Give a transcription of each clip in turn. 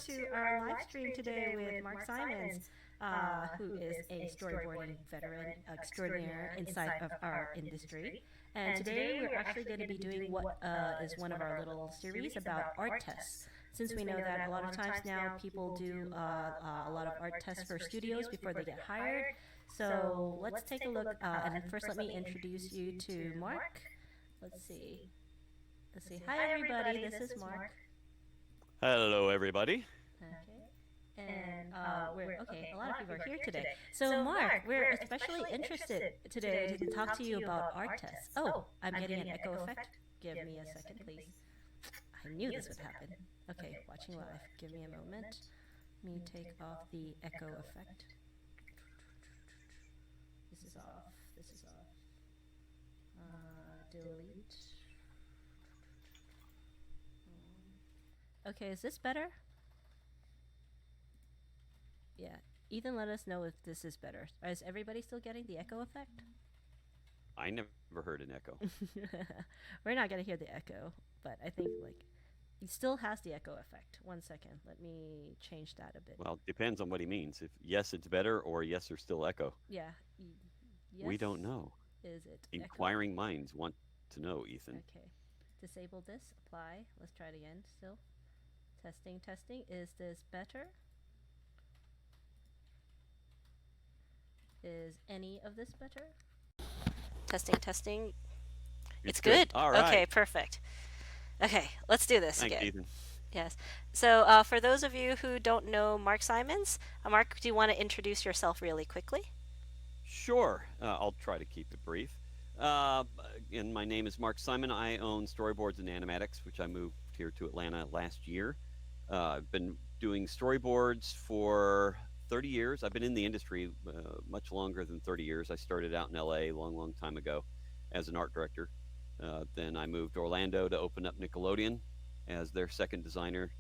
to our live stream today with Mark Simons, who is a storyboarding veteran extraordinaire inside of our industry. And today we're actually going to be doing what is one of our little series about art tests. Since we know that a lot of times now people do a lot of art tests for studios before they get hired. So let's take a look. And first, let me introduce you to Mark. Let's see. Hi, everybody. This is Mark. Hello, everybody. Okay. And we're okay. A lot of people are here today. So, Mark, we're especially interested today to talk to you about art tests. Oh, I'm getting an echo effect. Give me a second, please. I knew this would happen. Okay, watching live. Give me a moment. Let me take off the echo effect. This is off. Delete. Okay, is this better? Yeah. Ethan, let us know if this is better. Is everybody still getting the echo effect? I never heard an echo. We're not going to hear the echo, but I think it still has the echo effect. 1 second. Let me change that a bit. Well, it depends on what he means. If yes, it's better, or yes, there's still echo. Yeah. Yes. We don't know. Is it Inquiring minds want to know, Ethan. Okay. Disable this. Apply. Let's try it again. Still. Testing. Is this better? Is any of this better? Testing. It's good. All right. Okay, perfect. Okay, let's do this Thanks, again. Ethan. Yes. So for those of you who don't know Mark Simons, Mark, do you want to introduce yourself really quickly? Sure. I'll try to keep it brief. And my name is Mark Simon. I own Storyboards and Animatics, which I moved here to Atlanta last year. I've been doing storyboards for 30 years. I've been in the industry much longer than 30 years. I started out in LA a long time ago as an art director. Then I moved to Orlando to open up Nickelodeon as their second designer.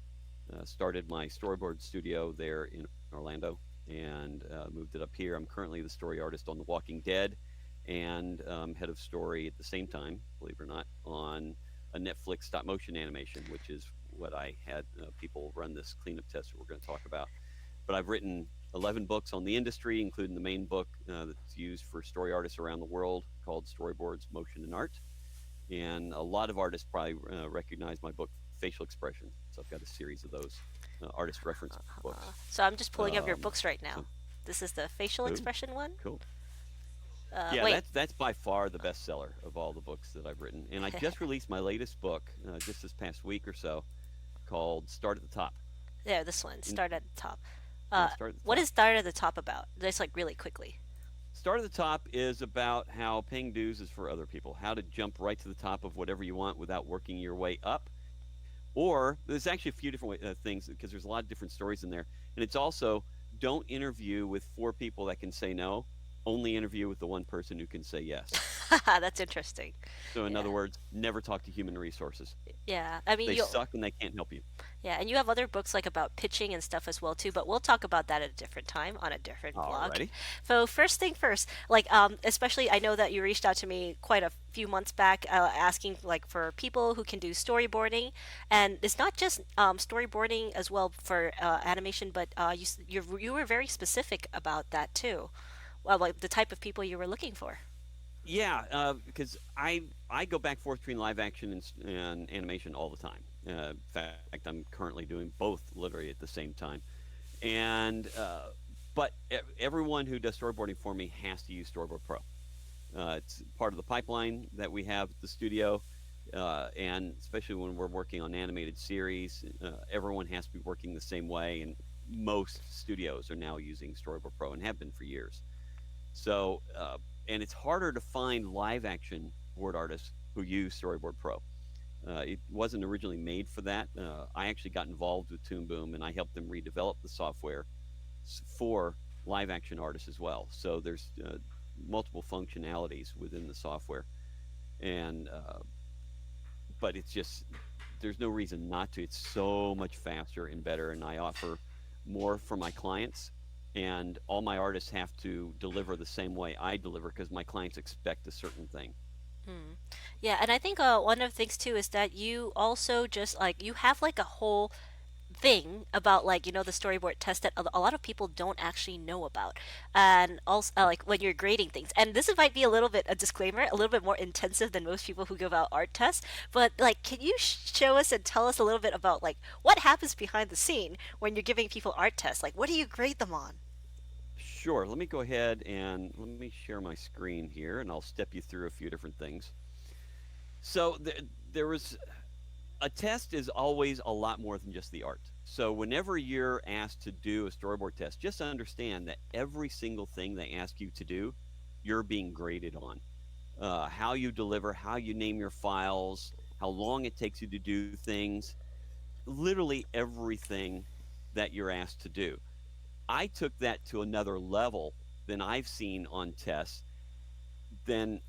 Started my storyboard studio there in Orlando and moved it up here. I'm currently the story artist on The Walking Dead and head of story at the same time, believe it or not, on a Netflix stop motion animation, which is what I had people run this cleanup test that we're going to talk about. But I've written 11 books on the industry, including the main book that's used for story artists around the world called Storyboards, Motion, and Art. And a lot of artists probably recognize my book, Facial Expression. So I've got a series of those artist reference books. So I'm just pulling up your books right now. This is the facial expression one? Cool. Yeah, that's by far the bestseller of all the books that I've written. And I just released my latest book just this past week or so called Start at the Top. Yeah, this one, Start at the Top. Start at the What Top. is Start at the Top about? Just really quickly. Start at the Top is about how paying dues is for other people, how to jump right to the top of whatever you want without working your way up. Or there's actually a few different things because there's a lot of different stories in there. And it's also don't interview with 4 people that can say no. Only interview with the one person who can say yes. That's interesting. So in other words, never talk to human resources. Yeah, I mean, They suck and they can't help you. Yeah, and you have other books about pitching and stuff as well too, but we'll talk about that at a different time on a different blog. Alrighty. So first thing first, especially I know that you reached out to me quite a few months back, asking for people who can do storyboarding, and it's not just storyboarding as well for animation, but you were very specific about that too, like the type of people you were looking for. Yeah, because I go back and forth between live action and animation all the time. In fact, I'm currently doing both literally at the same time. And but everyone who does storyboarding for me has to use Storyboard Pro. It's part of the pipeline that we have at the studio, and especially when we're working on animated series, everyone has to be working the same way. And most studios are now using Storyboard Pro and have been for years. So, and it's harder to find live action board artists who use Storyboard Pro. It wasn't originally made for that. I actually got involved with Toon Boom and I helped them redevelop the software for live action artists as well. So there's multiple functionalities within the software. And, but it's just, there's no reason not to. It's so much faster and better. And I offer more for my clients. And all my artists have to deliver the same way I deliver because my clients expect a certain thing. Yeah, and I think one of the things too is that you also just you have a whole thing about, like, the storyboard test that a lot of people don't actually know about. And also, like, when you're grading things, and this might be a little bit a disclaimer, a little bit more intensive than most people who give out art tests, but, like, can you show us and tell us a little bit about, like, what happens behind the scene when you're giving people art tests? Like, what do you grade them on? Sure. Let me go ahead and let me share my screen here, and I'll step you through a few different things. So there was a test is always a lot more than just the art. So whenever you're asked to do a storyboard test, just understand that every single thing they ask you to do, you're being graded on. How you deliver, how you name your files, how long it takes you to do things, literally everything that you're asked to do. I took that to another level than I've seen on tests than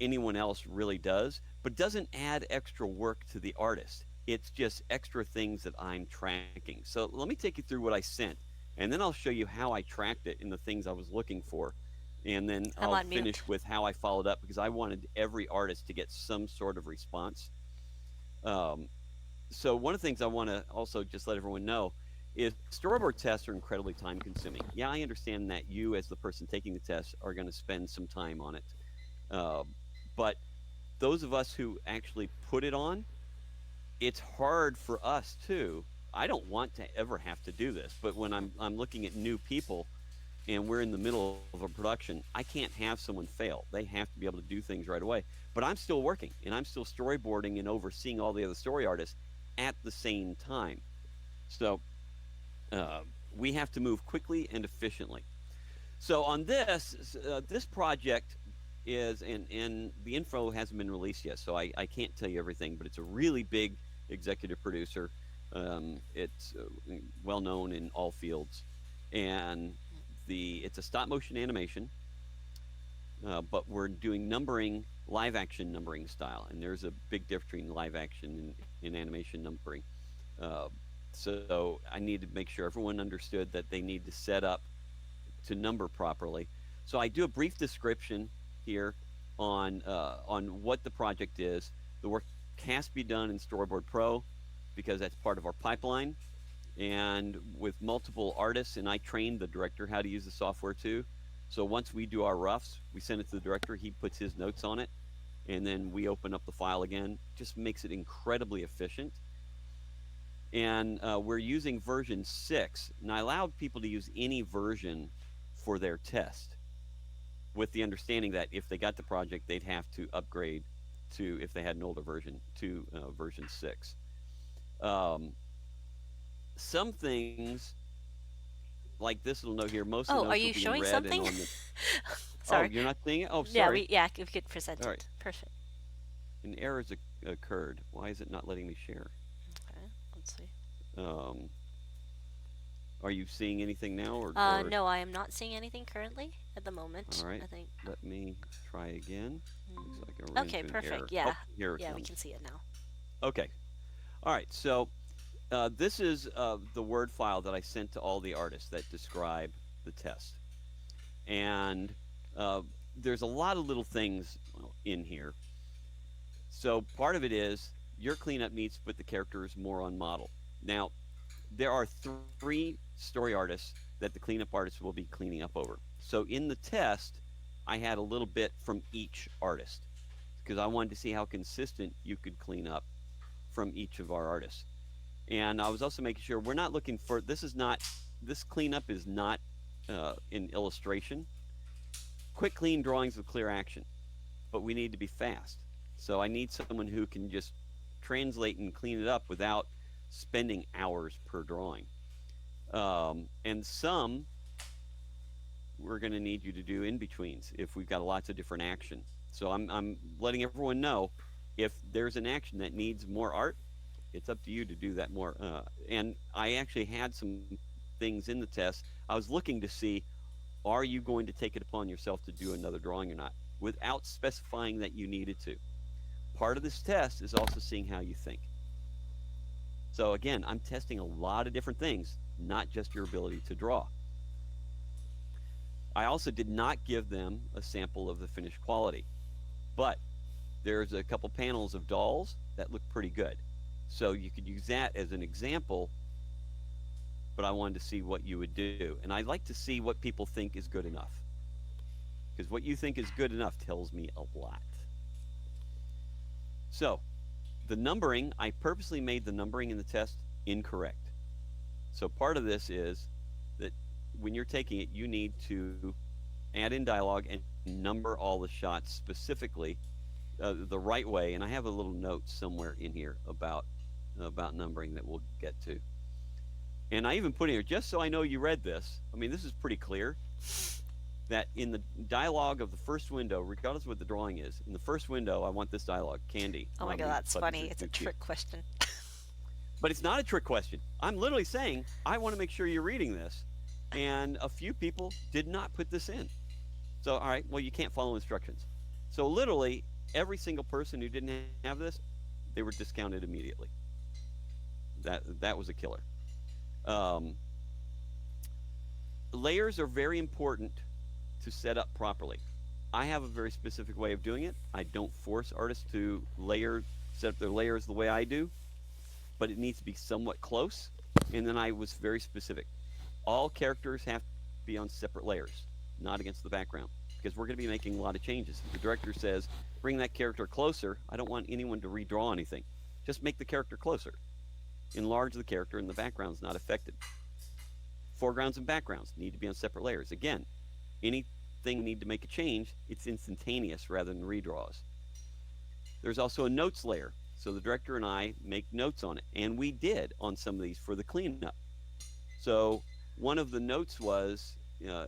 anyone else really does, but doesn't add extra work to the artist. It's just extra things that I'm tracking. So let me take you through what I sent, and then I'll show you how I tracked it and the things I was looking for. And then I'm I'll on finish mute. with how I followed up because I wanted every artist to get some sort of response. Um, so one of the things I want to also just let everyone know is storyboard tests are incredibly time consuming. Yeah, I understand that you, as the person taking the test, are going to spend some time on it. Uh, but those of us who actually put it on, it's hard for us too. I don't want to ever have to do this, but when I'm looking at new people and we're in the middle of a production, I can't have someone fail. They have to be able to do things right away. But I'm still working and I'm still storyboarding and overseeing all the other story artists at the same time. So uh, we have to move quickly and efficiently. So on this project is, and the info hasn't been released yet, so I can't tell you everything, but it's a really big executive producer. It's well known in all fields, and it's a stop motion animation, but we're doing numbering, live action numbering style, and there's a big difference between live action and animation numbering. Uh, so I needed to make sure everyone understood that they need to set up to number properly. So I do a brief description here on what the project is. The work has to be done in Storyboard Pro because that's part of our pipeline, and with multiple artists. And I trained the director how to use the software too. So once we do our roughs, we send it to the director. He puts his notes on it, and then we open up the file again. Just makes it incredibly efficient. And we're using version 6. And I allowed people to use any version for their test, with the understanding that if they got the project, they'd have to upgrade to, if they had an older version, to version 6. Um, some things, like this little note here, most of the Oh, are notes will you be in showing red and something? on the. Oh, Sorry. you're not seeing it? Oh, Yeah, sorry. we could present All right. it. Perfect. An error has occurred. Why is it not letting me share? Okay, let's see. Um, are you seeing anything now, or No, I am not seeing anything currently at the all moment. right? I think. Let me try again. Looks like I ran Okay, into an perfect. error. Oh, Yeah, here it yeah, we can comes. see it now. Okay. All right. So this is the Word file that I sent to all the artists that describe the test. And uh, there's a lot of little things in here. So part of it is your cleanup needs to put the characters more on model. Now, there are 3 story artists that the cleanup artist will be cleaning up over. So in the test, I had a little bit from each artist because I wanted to see how consistent you could clean up from each of our artists. And I was also making sure we're not looking for, this cleanup is not in illustration. Quick, clean drawings with clear action, but we need to be fast. So I need someone who can just translate and clean it up without spending hours per drawing. And some we're going to need you to do in betweens if we've got lots of different action. So I'm letting everyone know if there's an action that needs more art, it's up to you to do that more. And I actually had some things in the test. I was looking to see, are you going to take it upon yourself to do another drawing or not, without specifying that you needed to. Part of this test is also seeing how you think. So again, I'm testing a lot of different things, not just your ability to draw. I also did not give them a sample of the finished quality, but there's a couple panels of dolls that look pretty good. So you could use that as an example, but I wanted to see what you would do. And I'd like to see what people think is good enough. Because what you think is good enough tells me a lot. So the numbering, I purposely made the numbering in the test incorrect. So part of this is that when you're taking it, you need to add in dialogue and number all the shots specifically the right way. And I have a little note somewhere in here about numbering that we'll get to. And I even put in here, just so I know you read this, I mean, this is pretty clear, that in the dialogue of the first window, regardless of what the drawing is, in the first window, I want this dialogue, Candy. Oh my god, that's funny. It's a trick question. But it's not a trick question. I'm literally saying, I want to make sure you're reading this. And a few people did not put this in. So, all right, well, you can't follow instructions. So literally, every single person who didn't have this, they were discounted immediately. That was a killer. Layers are very important to set up properly. I have a very specific way of doing it. I don't force artists to set up their layers the way I do, but it needs to be somewhat close. And then I was very specific. All characters have to be on separate layers, not against the background, because we're going to be making a lot of changes. If the director says, bring that character closer, I don't want anyone to redraw anything. Just make the character closer. Enlarge the character and the background's not affected. Foregrounds and backgrounds need to be on separate layers. Again, anything need to make a change, it's instantaneous rather than redraws. There's also a notes layer. So the director and I make notes on it. And we did on some of these for the cleanup. So one of the notes was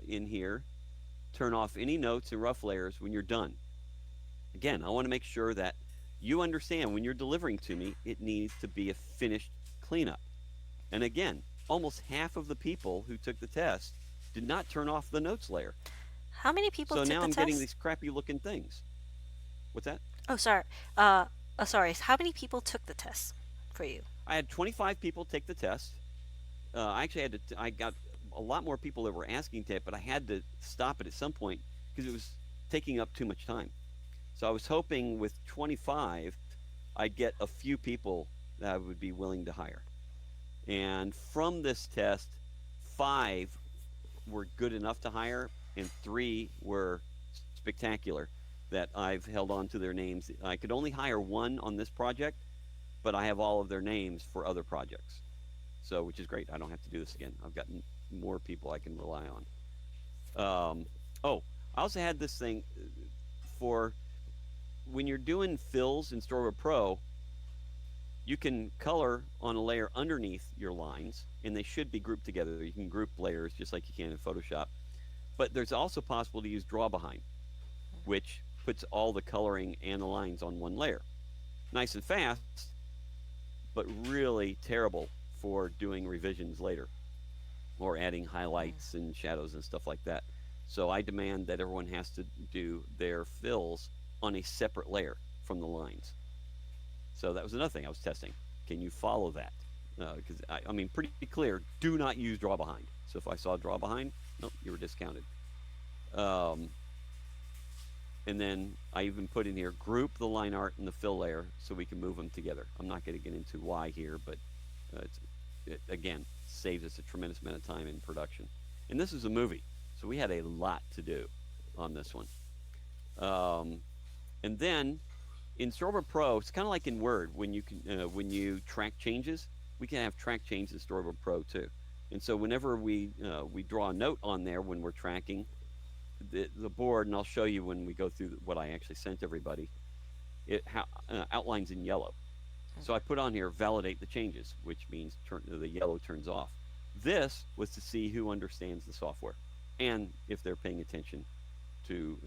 in here, turn off any notes and rough layers when you're done. Again, I want to make sure that you understand when you're delivering to me, it needs to be a finished cleanup. And again, almost half of the people who took the test did not turn off the notes layer. How many people took the test? So now I'm getting these crappy looking things. What's that? Oh, sorry. Sorry. How many people took the test for you? I had 25 people take the test. I actually I got a lot more people that were asking to it, but I had to stop it at some point because it was taking up too much time. So I was hoping with 25, I'd get a few people that I would be willing to hire. And from this test, 5 were good enough to hire, and 3 were spectacular that I've held on to their names. I could only hire 1 on this project, but I have all of their names for other projects. So, which is great. I don't have to do this again. I've got more people I can rely on. I also had this thing for when you're doing fills in Storyboard Pro, you can color on a layer underneath your lines, and they should be grouped together. You can group layers just like you can in Photoshop. But there's also possible to use draw behind, which puts all the coloring and the lines on one layer. Nice and fast, but really terrible for doing revisions later or adding highlights and shadows and stuff like that. So I demand that everyone has to do their fills on a separate layer from the lines. So that was another thing I was testing. Can you follow that? Because I mean, pretty clear, do not use draw behind. So if I saw draw behind, nope, you were discounted. And then I even put in here, group the line art and the fill layer so we can move them together. I'm not going to get into why here, but it again, saves us a tremendous amount of time in production. And this is a movie, so we had a lot to do on this one. And then in Storyboard Pro, it's kind of like in Word when you track changes. We can have track changes in Storyboard Pro too. And so whenever we draw a note on there when we're tracking the board, and I'll show you when we go through what I actually sent everybody, it outlines in yellow. So I put on here validate the changes, which means the yellow turns off. This was to see who understands the software and if they're paying attention to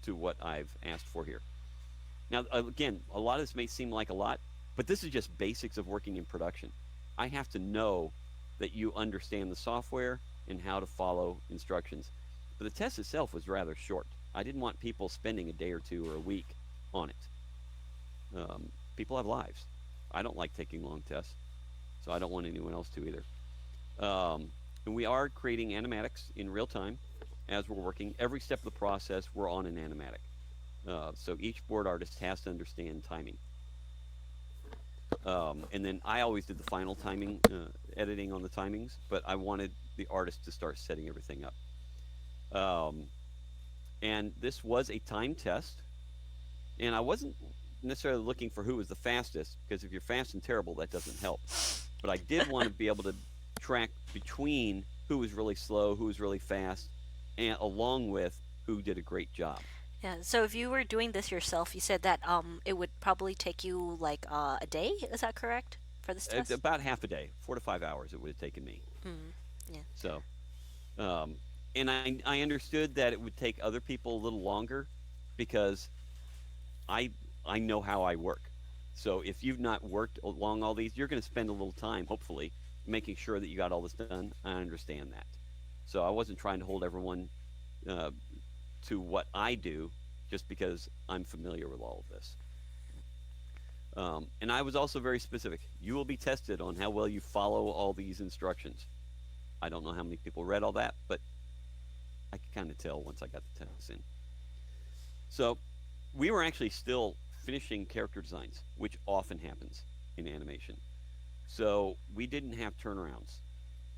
what I've asked for here. Now, again, a lot of this may seem like a lot, but this is just basics of working in production. I have to know that you understand the software and how to follow instructions. But the test itself was rather short. I didn't want people spending a day or two or a week on it. People have lives. I don't like taking long tests, so I don't want anyone else to either. And we are creating animatics in real time as we're working. Every step of the process, we're on an animatic. So each board artist has to understand timing. And then I always did the final timing, editing on the timings, but I wanted the artist to start setting everything up. Um, and this was a time test, and I wasn't necessarily looking for who was the fastest, because if you're fast and terrible, that doesn't help. But I did want to be able to track between who was really slow, who was really fast, and along with who did a great job. Yeah. So if you were doing this yourself, you said that it would probably take you like a day. Is that correct for this test? About half a day, 4 to 5 hours it would have taken me. Mm, yeah. So, um, and I understood that it would take other people a little longer because I I know how I work. So if you've not worked along all these, you're going to spend a little time, hopefully, making sure that you got all this done. I understand that. So I wasn't trying to hold everyone uh, to what I do just because I'm familiar with all of this. And I was also very specific. You will be tested on how well you follow all these instructions. I don't know how many people read all that, but I could kind of tell once I got the tests in. So we were actually still finishing character designs, which often happens in animation. So we didn't have turnarounds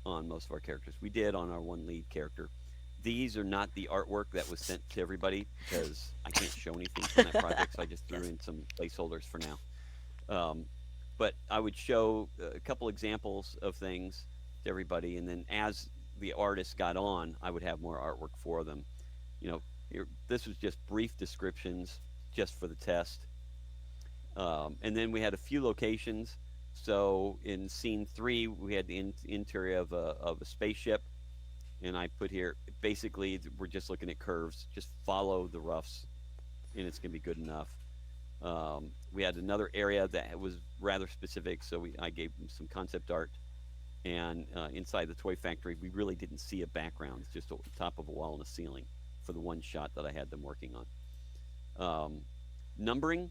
on most of our characters. We did on our one lead character. These are not the artwork that was sent to everybody because I can't show anything from that project, so I just threw Yes. in some placeholders for now. Um, but I would show a couple examples of things to everybody, and then as the artists got on, I would have more artwork for them. You know, this was just brief descriptions just for the test. And then we had a few locations. So in scene 3, we had the interior of a spaceship, and I put here basically we're just looking at curves. Just follow the roughs, and it's going to be good enough. We had another area that was rather specific, so I gave them some concept art. And inside the toy factory, we really didn't see a background. It's just the top of a wall and a ceiling for the one shot that I had them working on. Numbering,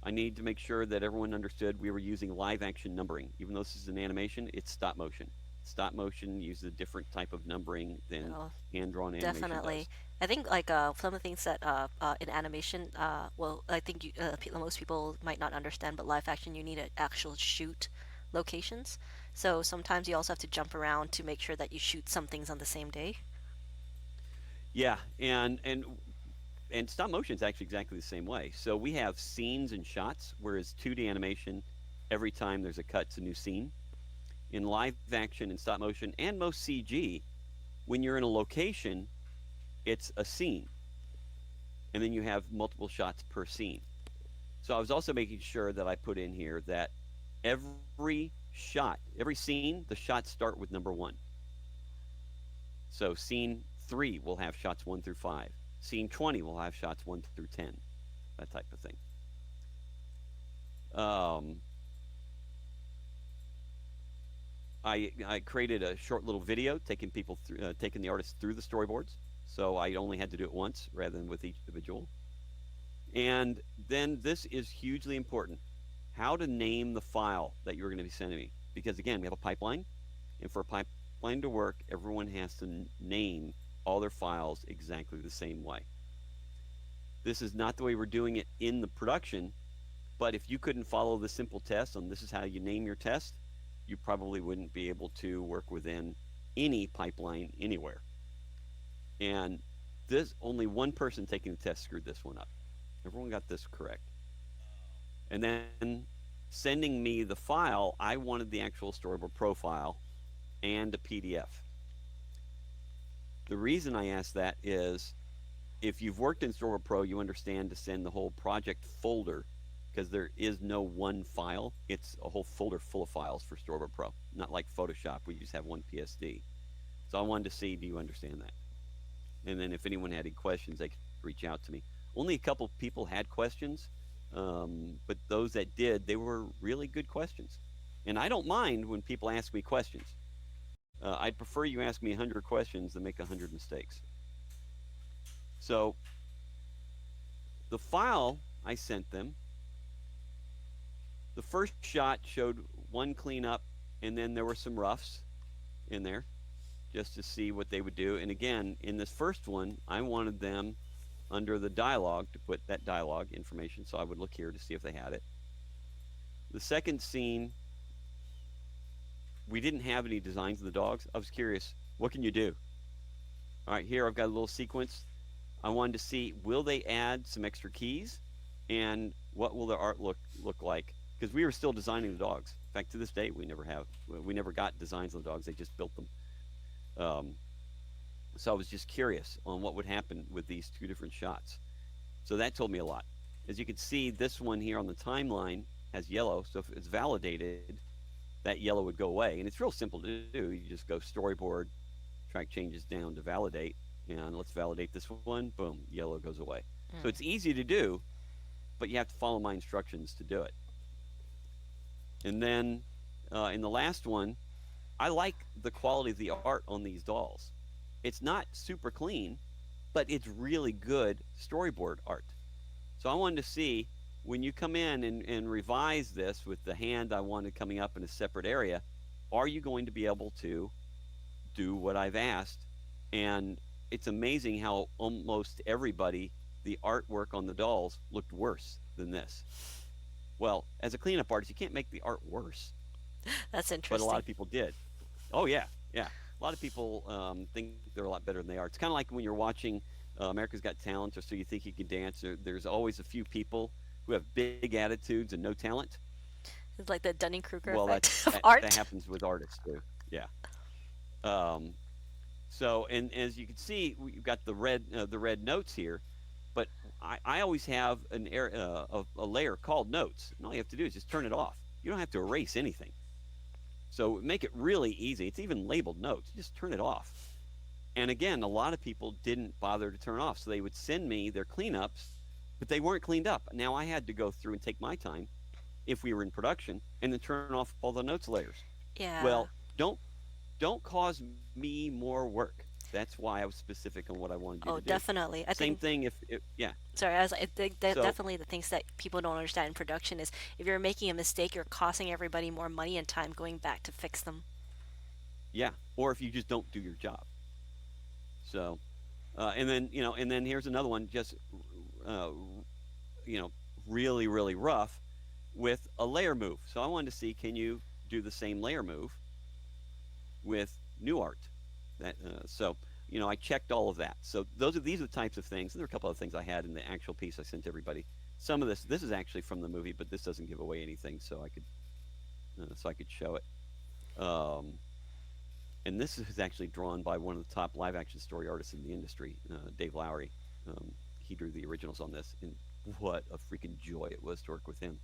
I need to make sure that everyone understood we were using live action numbering. Even though this is an animation, it's stop motion. Stop motion uses a different type of numbering than Oh, hand drawn animation definitely. does. I think like some of the things that in animation, well, I think most people might not understand, but live action you need to actual shoot locations. So sometimes you also have to jump around to make sure that you shoot some things on the same day. Yeah, and stop motion is actually exactly the same way. So we have scenes and shots, whereas 2D animation, every time there's a cut, it's a new scene. In live action and stop motion and most CG, when you're in a location, it's a scene, and then you have multiple shots per scene. So I was also making sure that I put in here that every shot, every scene, the shots start with number 1. So scene 3 will have shots 1 through 5. Scene 20 will have shots 1 through 10, that type of thing. Um, I created a short little video taking people through, taking the artists through the storyboards. So I only had to do it once rather than with each individual. And then this is hugely important: how to name the file that you're going to be sending me. Because again, we have a pipeline, and for a pipeline to work, everyone has to name all their files exactly the same way. This is not the way we're doing it in the production, but if you couldn't follow the simple test on this is how you name your test, you probably wouldn't be able to work within any pipeline anywhere. And this only one person taking the test screwed this one up. Everyone got this correct. And then sending me the file, I wanted the actual Storyboard profile and a PDF. The reason I asked that is if you've worked in Storyboard Pro, you understand to send the whole project folder, because there is no one file. It's a whole folder full of files for Storyboard Pro, not like Photoshop where you just have one PSD. So I wanted to see, do you understand that? And then if anyone had any questions, they could reach out to me. Only a couple people had questions, but those that did, they were really good questions. And I don't mind when people ask me questions. I'd prefer you ask me 100 questions than make 100 mistakes. So the file I sent them, the first shot showed one cleanup, and then there were some roughs in there just to see what they would do. And again, in this first one, I wanted them under the dialogue to put that dialogue information, so I would look here to see if they had it. The second scene, we didn't have any designs of the dogs. I was curious, what can you do? All right, here I've got a little sequence. I wanted to see, will they add some extra keys, and what will their art look like? Because we were still designing the dogs. In fact, to this day, we never got designs of the dogs. They just built them. Um, so I was just curious on what would happen with these two different shots. So that told me a lot. As you can see, this one here on the timeline has yellow. So if it's validated, that yellow would go away. And it's real simple to do. You just go storyboard, track changes down to validate, and let's validate this one. Boom, yellow goes away. So it's easy to do, but you have to follow my instructions to do it. And then in the last one, I like the quality of the art on these dolls. It's not super clean, but it's really good storyboard art. So I wanted to see, when you come in and revise this with the hand I wanted coming up in a separate area, are you going to be able to do what I've asked? And it's amazing how almost everybody, the artwork on the dolls looked worse than this. Well, as a cleanup artist, you can't make the art worse, That's but a interesting. lot of people did. Oh yeah, yeah. A lot of people think they're a lot better than they are. It's kind of like when you're watching America's Got Talent, or So You Think You Can Dance. There's always a few people who have big attitudes and no talent. It's like the Dunning-Kruger Well, effect of that art. happens with artists too. Yeah. Um, so, and as you can see, we've got the red notes here, but I always have a layer called notes, and all you have to do is just turn it off. You don't have to erase anything. So make it really easy. It's even labeled notes. Just turn it off. And again, a lot of people didn't bother to turn off, so they would send me their cleanups, but they weren't cleaned up. Now I had to go through and take my time, if we were in production, and then turn off all the notes layers. Yeah. Well, don't cause me more work. That's why I was specific on what I wanted you Oh, to do. definitely. I Same think. thing yeah. Sorry, I think that So definitely the things that people don't understand in production is if you're making a mistake, you're costing everybody more money and time going back to fix them. yeah, or if you just don't do your job. So, and then here's another one, just uh, really rough with a layer move. So I wanted to see, can you do the same layer move with new art? I checked all of that. So these are the types of things. And there are a couple of things I had in the actual piece I sent to everybody. Some of this is actually from the movie, but this doesn't give away anything, so I could show it. Um, and this is actually drawn by one of the top live action story artists in the industry, Dave Lowry. He drew the originals on this, and what a freaking joy it was to work with him.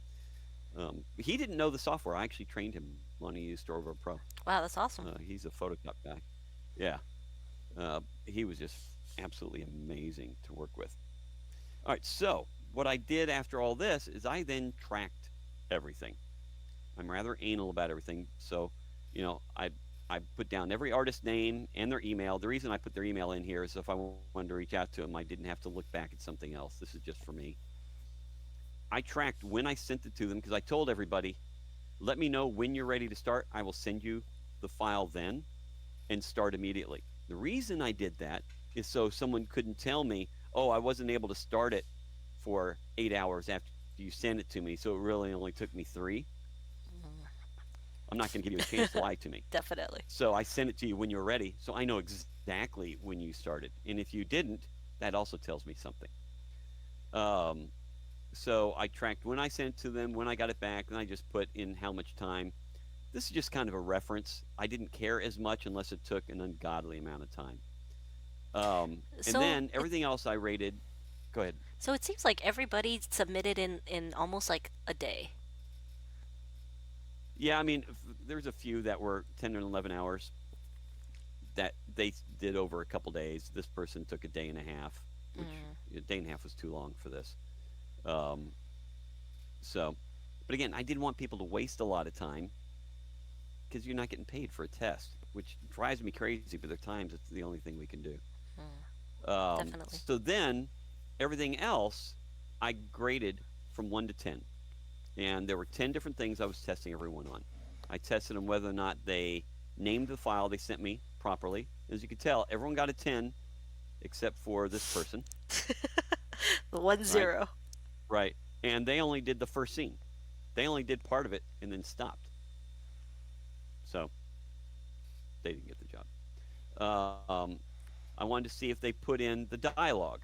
He didn't know the software. I actually trained him on to use Storyboard Pro. Wow, that's awesome. He's a Photoshop guy. Yeah, he was just absolutely amazing to work with. All right, so what I did after all this is I then tracked everything. I'm rather anal about everything, so I put down every artist name and their email. The reason I put their email in here is if I wanted to reach out to them, I didn't have to look back at something else. This is just for me. I tracked when I sent it to them because I told everybody, let me know when you're ready to start. I will send you the file then and start immediately. The reason I did that is so someone couldn't tell me, oh, I wasn't able to start it for 8 hours after you sent it to me, so it really only took me 3. I'm not going to give you a chance to lie to me. Definitely. So I sent it to you when you're ready, so I know exactly when you started. And if you didn't, that also tells me something. So I tracked when I sent it to them, when I got it back, and I just put in how much time. This is just kind of a reference. I didn't care as much unless it took an ungodly amount of time. And So then it everything else I rated. Go ahead. so it seems like everybody submitted in almost like a day. Yeah, I mean, there's a few that were 10 and 11 hours that they did over a couple days. This person took a day and a half, which a day and a half was too long for this. Um, so, but again, I didn't want people to waste a lot of time because you're not getting paid for a test, which drives me crazy. But there are times it's the only thing we can do. Definitely. So then everything else I graded from 1 to 10. And there were 10 different things I was testing everyone on. I tested them whether or not they named the file they sent me properly. As you can tell, everyone got a 10 except for this person. The 1 Right? 0. Right. And they only did the first scene. They only did part of it and then stopped. So they didn't get the job. Um, I wanted to see if they put in the dialogue.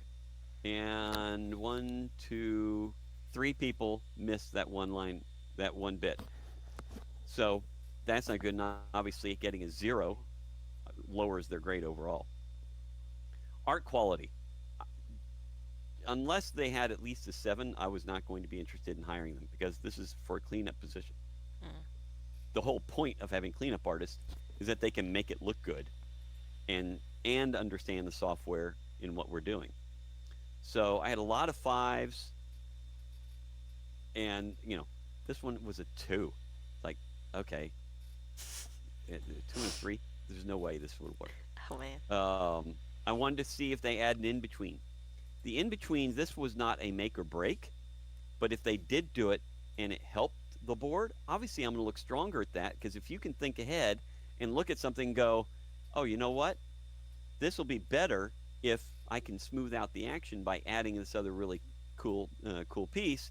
And one, two, three people missed that one line, that one bit. So that's not good. And obviously, getting a zero lowers their grade overall. Art quality. Unless they had at least a seven, I was not going to be interested in hiring them because this is for a cleanup position. Mm. The whole point of having cleanup artists is that they can make it look good and understand the software in what we're doing. So I had a lot of fives, and this one was a two. Like, okay, two and three. There's no way this would work. Oh man. I wanted to see if they add an in between. The in between, this was not a make or break, but if they did do it and it helped the board, obviously I'm going to look stronger at that because if you can think ahead and look at something and go, oh, you know what? This will be better if I can smooth out the action by adding this other really cool piece.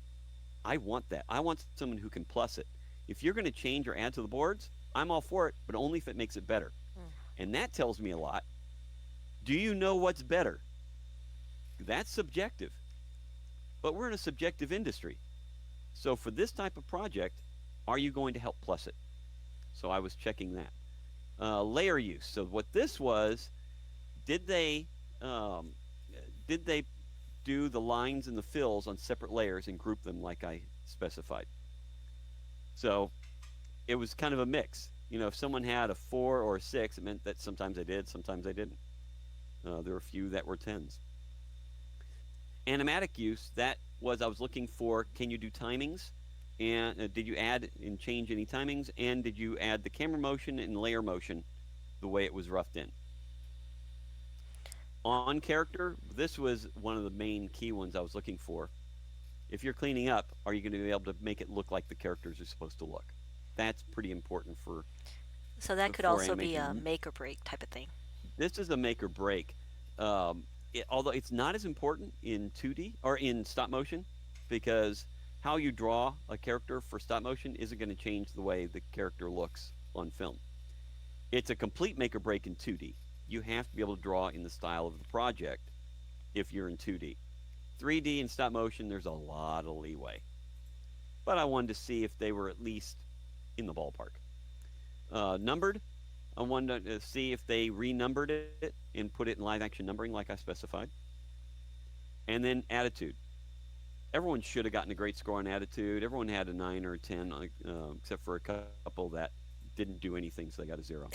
I want that. I want someone who can plus it. If you're going to change or add to the boards, I'm all for it, but only if it makes it better. Mm. And that tells me a lot. Do you know what's better? That's subjective. But we're in a subjective industry. So for this type of project, are you going to help plus it? So I was checking that. Layer use. So what this was, did they do the lines and the fills on separate layers and group them like I specified? So it was kind of a mix. If someone had a 4 or a 6, it meant that sometimes they did, sometimes they didn't. There were a few that were 10s. Animatic use, that was I was looking for, can you do timings? And did you add and change any timings? And did you add the camera motion and layer motion the way it was roughed in? On character, this was one of the main key ones I was looking for. If you're cleaning up, are you going to be able to make it look like the characters are supposed to look? That's pretty important for. So that could for also be a animation. make or break type of thing. This is a make or break. Although it's not as important in 2D or in stop motion, because how you draw a character for stop motion isn't going to change the way the character looks on film. It's a complete make or break in 2D. You have to be able to draw in the style of the project if you're in 2D. 3D and stop motion, there's a lot of leeway. But I wanted to see if they were at least in the ballpark. Numbered, I wanted to see if they renumbered it and put it in live action numbering like I specified. And then attitude. Everyone should have gotten a great score on attitude. Everyone had a 9 or a 10, except for a couple that didn't do anything, so they got a 0.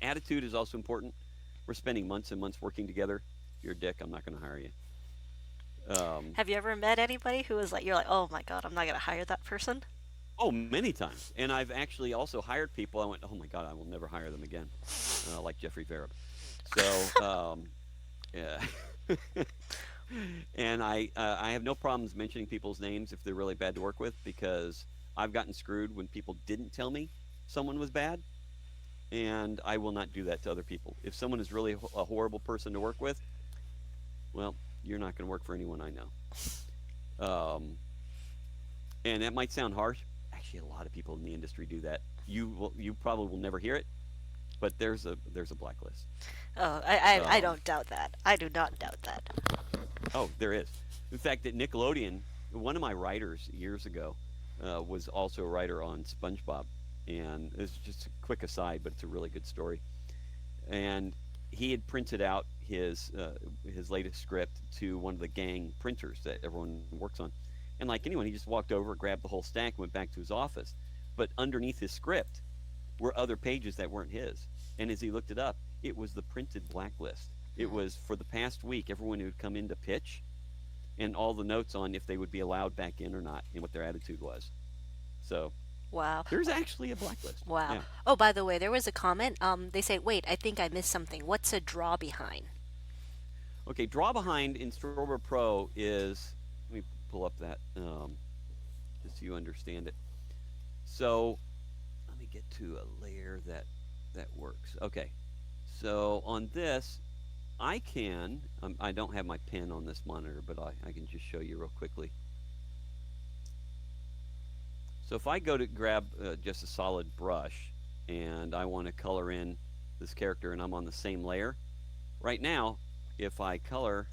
Attitude is also important. We're spending months and months working together. If you're a dick, I'm not going to hire you. Have you ever met anybody who was like, you're like, oh my god, I'm not going to hire that person? Oh, many times. And I've actually also hired people. I went, oh my God, I will never hire them again, like Jeffrey Vereb. So, yeah. And I have no problems mentioning people's names if they're really bad to work with, because I've gotten screwed when people didn't tell me someone was bad, and I will not do that to other people. If someone is really a horrible person to work with, well, you're not going to work for anyone I know. And that might sound harsh. Actually, a lot of people in the industry do that. You probably will never hear it, but there's a blacklist. Oh, I don't doubt that. I do not doubt that. Oh, there is. In fact, at Nickelodeon, one of my writers years ago was also a writer on SpongeBob, and it's just a quick aside, but it's a really good story. And he had printed out his latest script to one of the gang printers that everyone works on. And like anyone, he just walked over, grabbed the whole stack, and went back to his office. But underneath his script were other pages that weren't his. And as he looked it up, it was the printed blacklist. It was for the past week, everyone who had come in to pitch, and all the notes on if they would be allowed back in or not, and what their attitude was. So Wow. there's actually a blacklist. Wow. Yeah. Oh, by the way, there was a comment. They say, wait, I think I missed something. What's a draw behind? Okay, draw behind in Storyboard Pro is, let me pull up that just so you understand it. So let me get to a layer that works. Okay, so on this, I can, I don't have my pen on this monitor, but I can just show you real quickly. So if I go to grab just a solid brush and I want to color in this character and I'm on the same layer, right now, if I color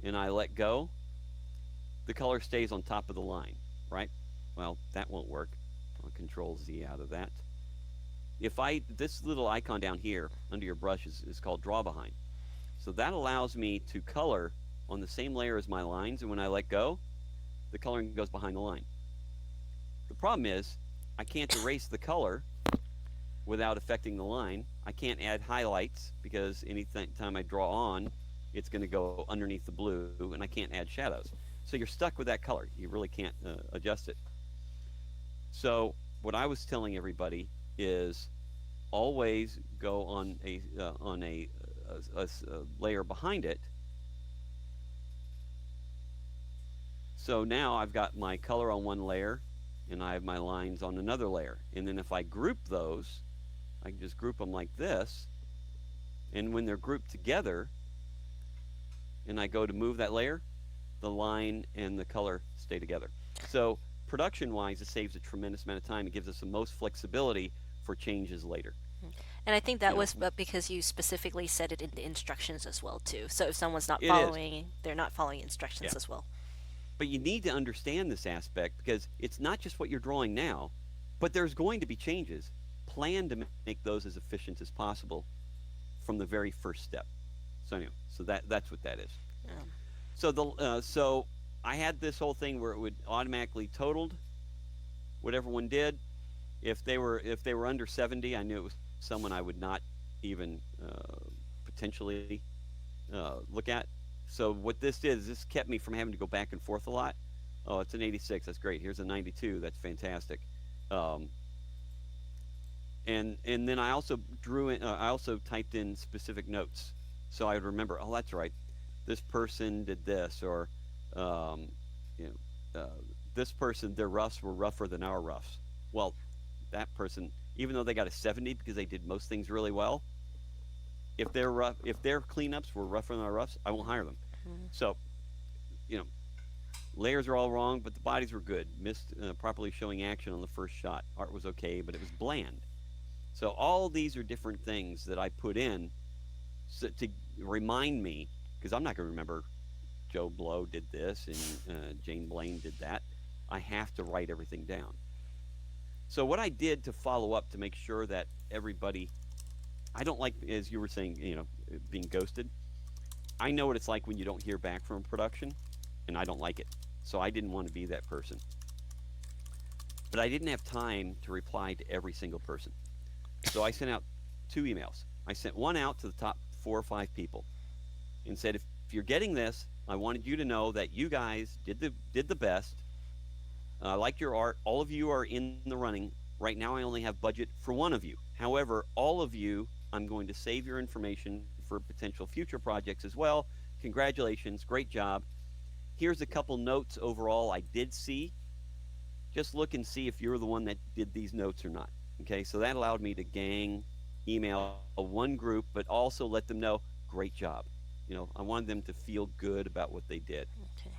and I let go, the color stays on top of the line, right? Well, that won't work. I'll Control Z out of that. This little icon down here under your brush is called draw behind. So that allows me to color on the same layer as my lines, and when I let go, the coloring goes behind the line. The problem is I can't erase the color without affecting the line. I can't add highlights because anytime I draw on, it's going to go underneath the blue, and I can't add shadows. So you're stuck with that color. You really can't adjust it. So what I was telling everybody is always go on a layer behind it. So now I've got my color on one layer and I have my lines on another layer. And then if I group those, I can just group them like this. And when they're grouped together and I go to move that layer, the line and the color stay together. So production-wise, it saves a tremendous amount of time. It gives us the most flexibility for changes later. And I think that You was know, because you specifically said it in the instructions as well too. So if someone's not it is. following, they're not following instructions Yeah. as well. But you need to understand this aspect because it's not just what you're drawing now, but there's going to be changes. Plan to make those as efficient as possible from the very first step. So anyway, so that's what that is. Um, So I had this whole thing where it would automatically totaled whatever one did. If they were under 70, I knew it was someone I would not even potentially look at. So what this did is this kept me from having to go back and forth a lot. Oh, it's an 86. That's great. Here's a 92. That's fantastic. Um, and then I also drew in. I also typed in specific notes, so I would remember. Oh, that's right. This person did this, or um, you this person, their roughs were rougher than our roughs. Well, that person, even though they got a 70 because they did most things really well, if their cleanups were rougher than our roughs, I won't hire them. mhm. So, you know, layers are all wrong, but the bodies were good. Missed properly showing action on the first shot. Art was okay, but it was bland. So all these are different things that I put in to remind me, because I'm not going to remember Joe Blow did this and Jane Blaine did that. I have to write everything down. So what I did to follow up to make sure that everybody, I don't like, as you were saying, being ghosted. I know what it's like when you don't hear back from a production, and I don't like it. So I didn't want to be that person. But I didn't have time to reply to every single person. So I sent out 2 emails. I sent one out to the top 4 or 5 people and said, if you're getting this, I wanted you to know that you guys did the best. I like your art. All of you are in the running. Right now I only have budget for one of you. However, all of you, I'm going to save your information for potential future projects as well. Congratulations, great job. Here's a couple notes overall I did see. Just look and see if you're the one that did these notes or not. Okay, so that allowed me to gang email one group, but also let them know, great job. I wanted them to feel good about what they did. Okay.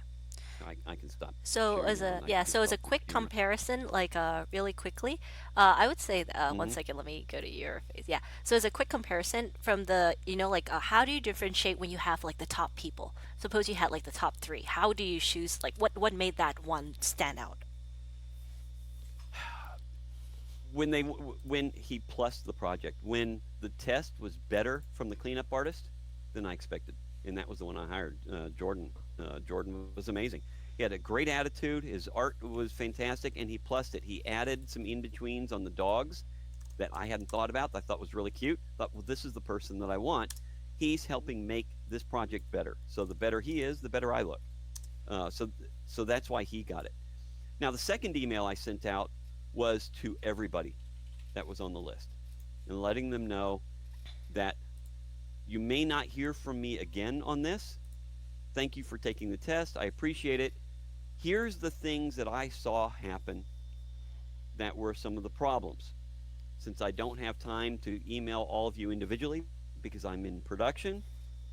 I can stop So sharing as now a and I yeah, can so as a stop the quick computer. comparison, like really quickly, I would say one Hmm. second. Let me go to your face. Yeah. So as a quick comparison from like how do you differentiate when you have like the top people? Suppose you had like the top three. How do you choose like what made that one stand out? When he plussed the project, when the test was better from the cleanup artist than I expected, and that was the one I hired, Jordan. Jordan was amazing. He had a great attitude. His art was fantastic, and he plussed it. He added some in betweens on the dogs that I hadn't thought about. That I thought was really cute. Thought, well, this is the person that I want. He's helping make this project better. So the better he is, the better I look. So that's why he got it. Now the second email I sent out was to everybody that was on the list and letting them know that you may not hear from me again on this. Thank you for taking the test. I appreciate it. Here's the things that I saw happen that were some of the problems. Since I don't have time to email all of you individually because I'm in production,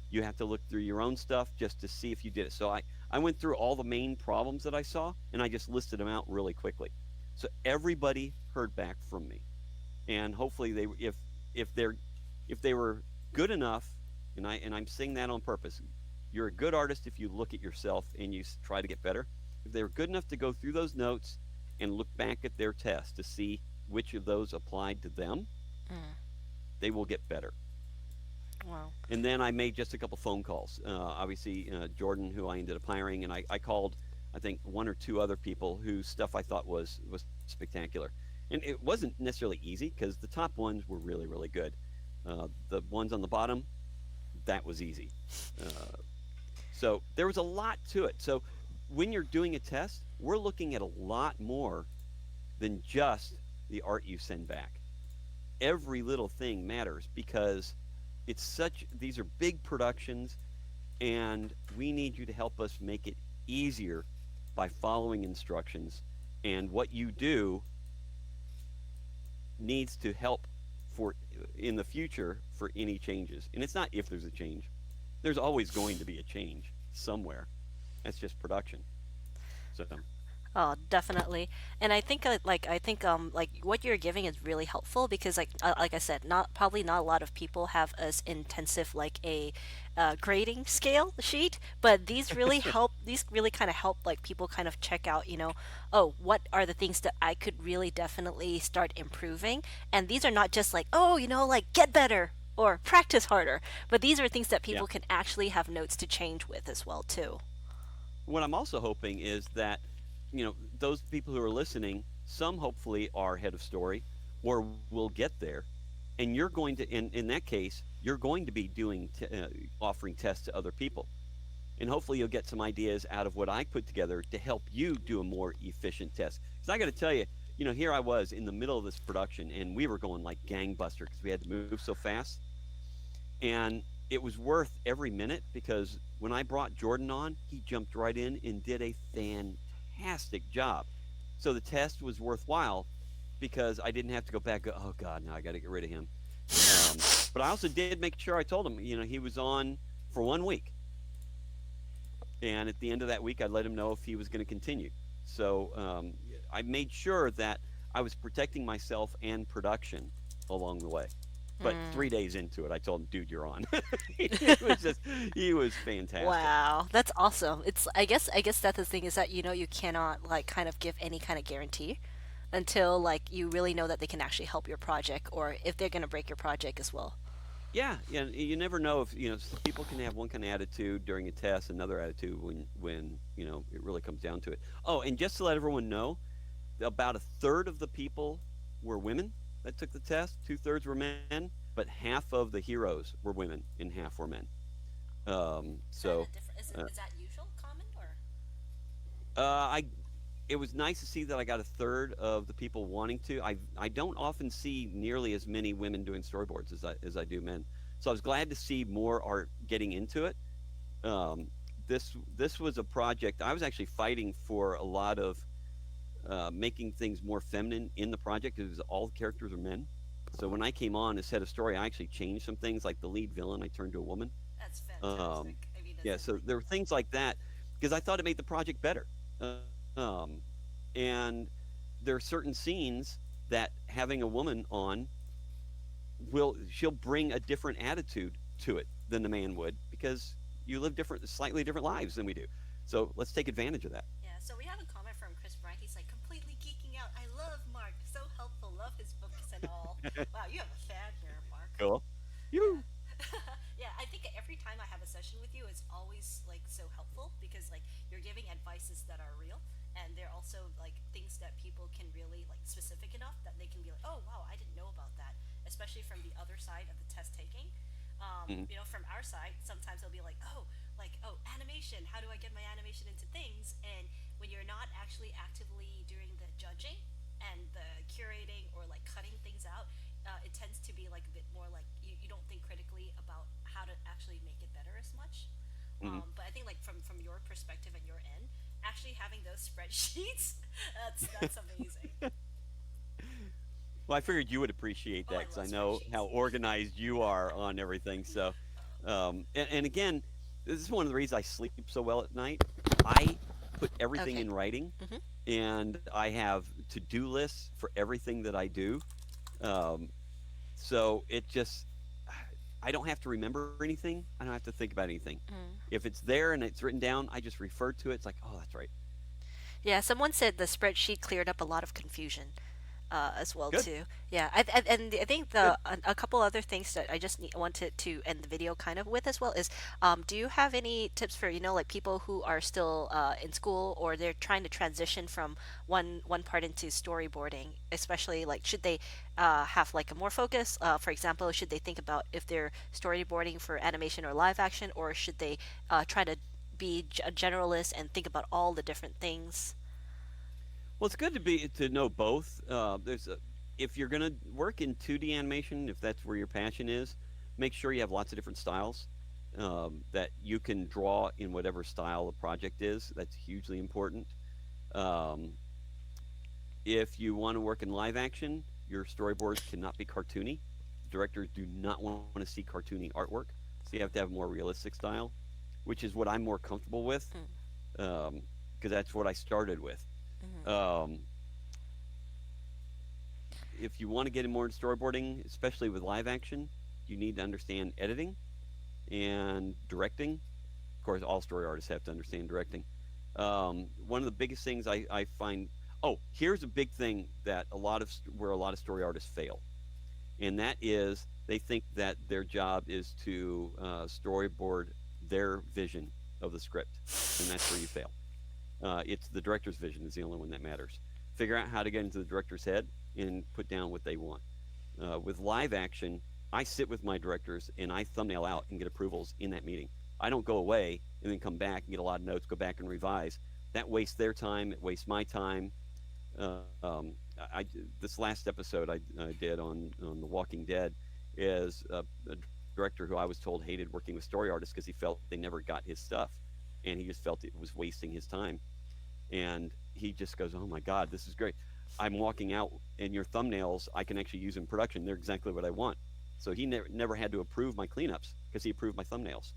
you have to look through your own stuff just to see if you did it. So I went through all the main problems that I saw and I just listed them out really quickly. So everybody heard back from me, and hopefully if they're if they were good enough, and I'm saying that on purpose. You're a good artist if you look at yourself and you try to get better. If they're good enough to go through those notes and look back at their test to see which of those applied to them, Mm. they will get better. Wow. And then I made just a couple phone calls. Obviously, Jordan, who I ended up hiring, and I called, I think, one or two other people whose stuff I thought was spectacular. And it wasn't necessarily easy because the top ones were really, really good. The ones on the bottom, that was easy. Uh, so there was a lot to it. So when you're doing a test, we're looking at a lot more than just the art you send back. Every little thing matters because these are big productions, and we need you to help us make it easier by following instructions. And what you do needs to help for in the future for any changes. And it's not if there's a change. There's always going to be a change somewhere. That's just production. So Oh, definitely. And I think like what you're giving is really helpful because like I said, not probably not a lot of people have as intensive like a grading scale sheet, but these really help. These really kind of help like people kind of check out, oh, what are the things that I could really definitely start improving? And these are not just like, oh, like get better or practice harder, but these are things that yeah. people can actually have notes to change with as well too. What I'm also hoping is that, those people who are listening, some hopefully are head of story or will get there. And you're going to, in that case, you're going to be offering tests to other people. And hopefully you'll get some ideas out of what I put together to help you do a more efficient test. Because I got to tell you, here I was in the middle of this production and we were going like gangbuster because we had to move so fast. And it was worth every minute because when I brought Jordan on, he jumped right in and did a fantastic job. So the test was worthwhile because I didn't have to go back. Oh God, now I got to get rid of him. But I also did make sure I told him, he was on for 1 week, and at the end of that week, I let him know if he was going to continue. So I made sure that I was protecting myself and production along the way. But 3 days into it, I told him, "Dude, you're on." He was fantastic. Wow, that's awesome. I guess that's the thing is that you cannot like kind of give any kind of guarantee until like you really know that they can actually help your project or if they're going to break your project as well. Yeah, yeah. You never know if people can have one kind of attitude during a test, another attitude when it really comes down to it. Oh, and just to let everyone know, about a third of the people were women that took the test. 2/3 were men, but half of the heroes were women and half were men. Is that So a different? uh, Is that usual, common, or? I it was nice to see that I got a third of the people wanting to. I don't often see nearly as many women doing storyboards as I do men. So I was glad to see more art getting into it. This was a project I was actually fighting for a lot of making things more feminine in the project because all the characters are men. So when I came on as head of story, I actually changed some things like the lead villain. I turned to a woman. That's Um, fantastic. I mean, yeah, that's so there were things like that because I thought it made the project better. Um, and there are certain scenes that having a woman on she'll bring a different attitude to it than the man would because you live slightly different lives than we do. So let's take advantage of that. Yeah, so we have a comment from Chris Bright. He's like completely geeking out. I love Mark. So helpful. Love his books and all. Wow, you have a fan here, Mark. Cool. Yeah. You. Yeah, I think every time I have a session with you, it's always like so helpful because like you're giving advices that are real and they're also like things that people can really like specific enough that they can be like, oh wow, I didn't know about that, especially from the other side of the test taking. Mhm. From our side, sometimes they'll be like, oh, animation. How do I get my animation into things? And when you're not actually actively doing the judging and the curating or like cutting things out, it tends to be like a bit more like you don't think critically about how to actually make it better as much. Mhm. But I think like from your perspective and your end, actually having those spreadsheets, that's amazing. Well, I figured you would appreciate Oh, that I because I love know how spreadsheets. organized you are on everything. So, and again, this is one of the reasons I sleep so well at night. I put everything Okay. in writing, Mm-hmm. and I have to-do lists for everything that I do. Um, so it just I don't have to remember anything. I don't have to think about anything. Mm. If it's there and it's written down, I just refer to it. It's like, oh, that's right. Yeah, someone said the spreadsheet cleared up a lot of confusion as well Good, too. Yeah, and I think good. a couple other things that I just wanted to end the video kind of with as well is, do you have any tips for like people who are still in school or they're trying to transition from one part into storyboarding, especially like should they have like a more focus? For example, should they think about if they're storyboarding for animation or live action, or should they try to be a generalist and think about all the different things? Well, it's good to know both. If you're going to work in 2D animation, if that's where your passion is, make sure you have lots of different styles that you can draw in whatever style the project is. That's hugely important. Um, if you want to work in live action, your storyboards cannot be cartoony. Directors do not want to see cartoony artwork, so you have to have a more realistic style, which is what I'm more comfortable with, Mm, because that's what I started with. mhm. Um, if you want to get in more in storyboarding, especially with live action, you need to understand editing and directing. Of course, all story artists have to understand directing. One of the biggest things I find. Oh, here's a big thing that where a lot of story artists fail, and that is they think that their job is to storyboard their vision of the script, and that's where you fail. It's the director's vision is the only one that matters. Figure out how to get into the director's head and put down what they want. With live action, I sit with my directors and I thumbnail out and get approvals in that meeting. I don't go away and then come back and get a lot of notes, go back and revise. That wastes their time. It wastes my time. This last episode I did on The Walking Dead is a director who I was told hated working with story artists because he felt they never got his stuff, and he just felt it was wasting his time. And he just goes, "Oh my God, this is great! I'm walking out, and your thumbnails I can actually use in production. They're exactly what I want." So he never had to approve my cleanups because he approved my thumbnails.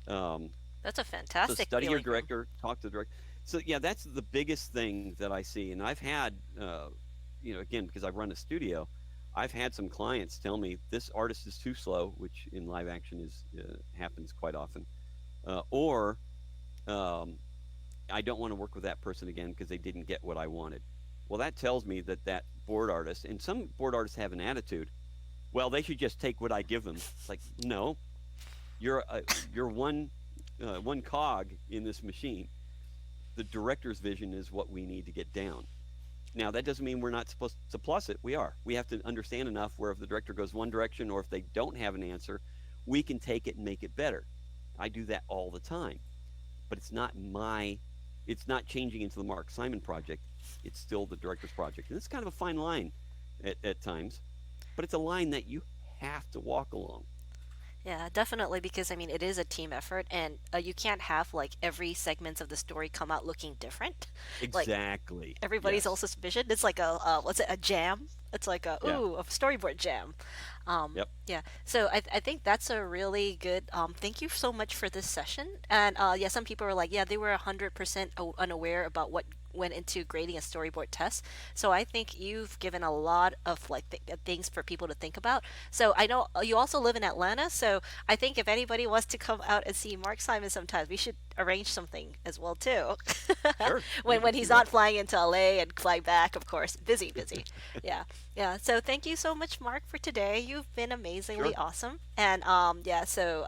Um, That's a so fantastic study your feeling. director, talk to the director. So yeah, that's the biggest thing that I see, and I've had, again because I run a studio, I've had some clients tell me this artist is too slow, which in live action is happens quite often, or um, I don't want to work with that person again because they didn't get what I wanted. Well, that tells me that that board artist, and some board artists have an attitude. Well, they should just take what I give them. It's like, no, you're one cog in this machine. The director's vision is what we need to get down. Now, that doesn't mean we're not supposed to plus it. We are. We have to understand enough where if the director goes one direction or if they don't have an answer, we can take it and make it better. I do that all the time, but it's not changing into the Mark Simon project. It's still the director's project. And it's kind of a fine line at times, but it's a line that you have to walk along. Yeah, definitely, because I mean it is a team effort, and you can't have like every segments of the story come out looking different. Like Exactly. everybody's Yes. also vision. It's like a what's it, a jam? It's like a Yeah. ooh, a storyboard jam. Yep. Yeah. So I think that's a really good. Thank you so much for this session. And yeah, some people were like, yeah, they were 100% unaware about what went into grading a storyboard test. So I think you've given a lot of like things for people to think about. So I know you also live in Atlanta, so I think if anybody wants to come out and see Mark Simon sometimes, we should arrange something as well too. Sure. when We when can he's do that. not flying into LA and flying back, of course. Busy, busy. Yeah. Yeah. So thank you so much, Mark, for today. You've been amazingly Sure. awesome. And yeah, so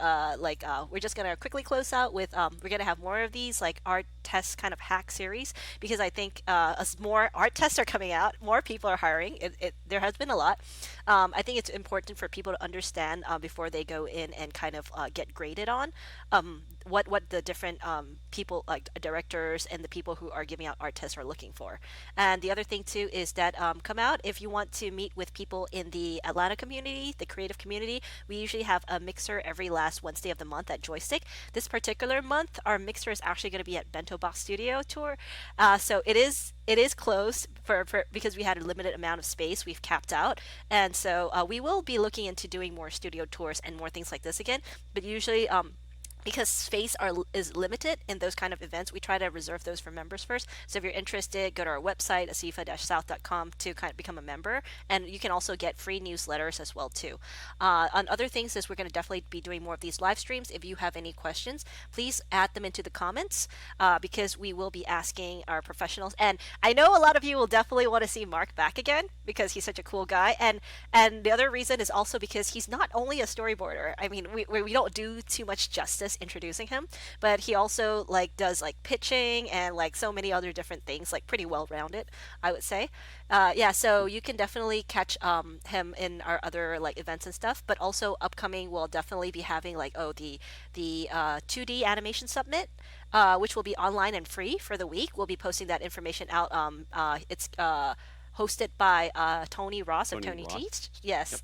we're just gonna quickly close out with we're gonna have more of these like art test kind of hack series because I think as more art tests are coming out, more people are hiring. There has been a lot. I think it's important for people to understand before they go in and kind of get graded on what the different people like directors and the people who are giving out art tests are looking for. And the other thing too is that come out if you want to meet with people in the Atlanta community, the creative community. We usually have a mixer every last Wednesday of the month at Joystick. This particular month, our mixer is actually going to be at Bento Box Studio Tour. So it is closed for because we had a limited amount of space we've capped out, and so we will be looking into doing more studio tours and more things like this again. But usually because space is limited in those kind of events, we try to reserve those for members first. So if you're interested, go to our website, asifa-south.com, to kind of become a member, and you can also get free newsletters as well too. On other things is we're going to definitely be doing more of these live streams. If you have any questions, please add them into the comments, because we will be asking our professionals. And I know a lot of you will definitely want to see Mark back again because he's such a cool guy. And the other reason is also because he's not only a storyboarder. I mean, we don't do too much justice introducing him, but he also like does like pitching and like so many other different things, like pretty well rounded, I would say. Yeah, so you can definitely catch him in our other like events and stuff. But also upcoming, we'll definitely be having like the 2D animation summit, which will be online and free for the week. We'll be posting that information out. It's hosted by Tony Ross of Tony Tony Ross. Teach. Yep. Yes.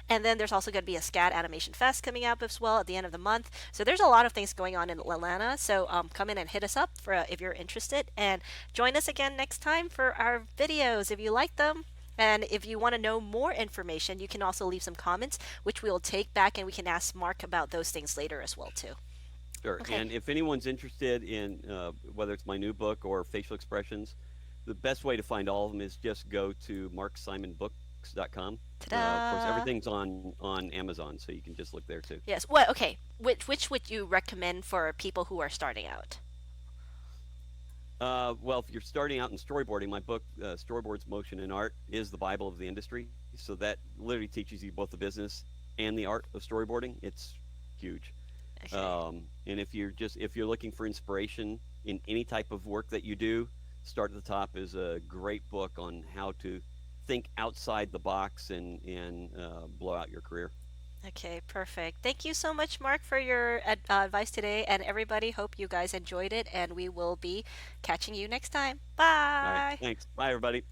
And then there's also going to be a SCAD Animation Fest coming up as well at the end of the month. So there's a lot of things going on in Atlanta. So come in and hit us up for if you're interested, and join us again next time for our videos if you like them. And if you want to know more information, you can also leave some comments, which we'll take back, and we can ask Mark about those things later as well too. Sure. Okay. And if anyone's interested in whether it's my new book or facial expressions, the best way to find all of them is just go to marksimonbooks.com. Of course, Ta-da! everything's on Amazon, so you can just look there too. Yes. Well, okay. Which would you recommend for people who are starting out? Well, if you're starting out in storyboarding, my book, Storyboards, Motion, and Art, is the Bible of the industry. So that literally teaches you both the business and the art of storyboarding. It's huge. Okay. And if you're looking for inspiration in any type of work that you do, Start at the Top is a great book on how to think outside the box and blow out your career. Okay, perfect. Thank you so much, Mark, for your advice today. And everybody, hope you guys enjoyed it. And we will be catching you next time. All right. Bye. Thanks. Bye, everybody.